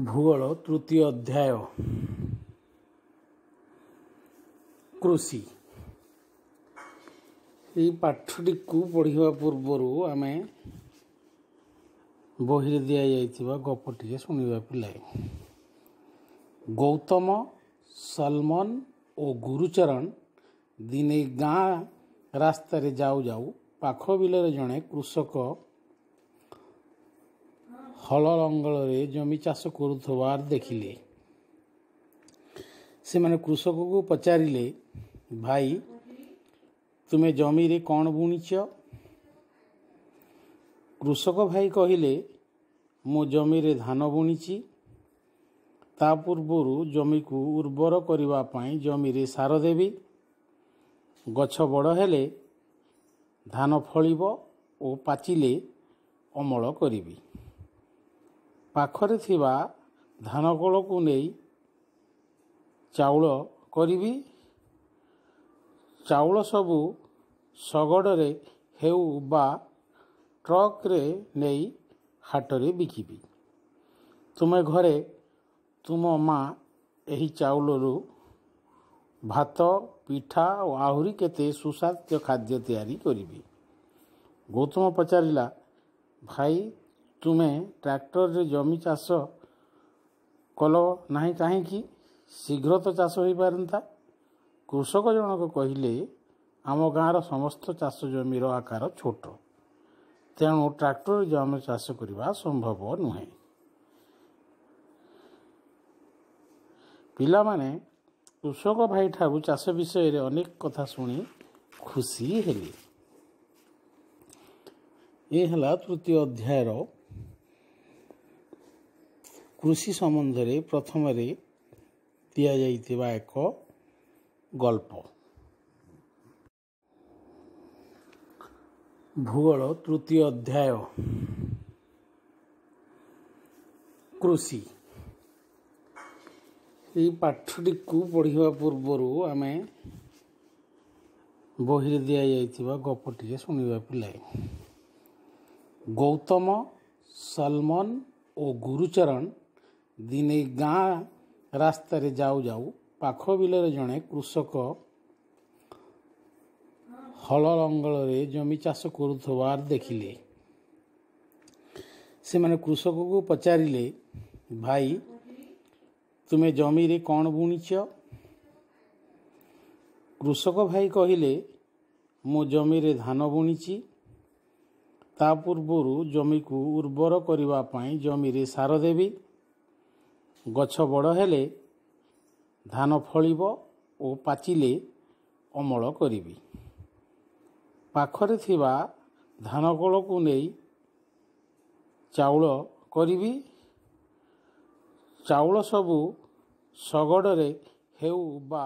भूगोल तृतीय अध्याय कृषि पाठटी को पढ़ा पूर्वर आम बही दि जा गपटे शुणा पिलाए। गौतम सलमन और गुरुचरण दिने गाँ रास्तार जाऊ जाऊ पाख बिलर जड़े कृषक हल लंगल जमी चाष करुवार देखिले। से माने कृषक को पचारिले, भाई तुमे जमी रे कौन बुणीच? कृषक भाई कहिले, मो जमी रे धान बुणीची। ता पूर्वरु जमी को उर्वर करिवा पाई जमी रे सार देवी। गछ बड़ हेले धान फलिब ओ पाचिले अमल करिबी। पाखरे थिबा धान कल को नहीं चाउल करिबी। चाउल सबु शगड़े हेउ बा ट्रक रे नहीं हाटरे बिकिबी। तुमे घरे तुम माँ एही चाउलरू भात पिठा और आहुरी केते सुस्वाद्य खाद्य तैयारी करिबी। गौतम पचारिला, भाई तुमे ट्रैक्टर रे जमी चाष कल नहीं कहीं? शीघ्र तो चाष हो पारंता। कृषक जनक कहिले, आम गाँव समस्त चाष जमीर आकार छोट, तेणु ट्रैक्टर जमी चाष करने संभव नुहे। पिला माने कृषक भाई ठारू चाष विषय अनेक कथा शुणी खुशी हेले। ये हला तृतीय अध्यायर कृषि संबंध रे प्रथम रे दिया जाइतिबा एक गल्प। भूगोल तृतीय अध्याय कृषि पाठटी को पढ़ा पूर्वर आम बही दि जा गपटे शुणा पिलाए। गौतम सलमन और गुरुचरण दिने गाँ रास्तार जाऊ जाऊ पाख बिलर जड़े कृषक हल लंगल जमी चाष करुवार देखिले। से माने कृषक को पचारिले, भाई तुमे जमी रे कौन बुणीच? कृषक भाई कहिले, मो जमी रे धान बुणीची। ता पूर्वरु जमी को उर्वर करिवा पाई जमी रे सार देवी। गछ बड़ हेले धान फलिब ओ पाचिले अमल करिबी। पाखरे थिबा धान कल को नहीं चाउल करिबी। चाउल सबु शगड़े हेउ बा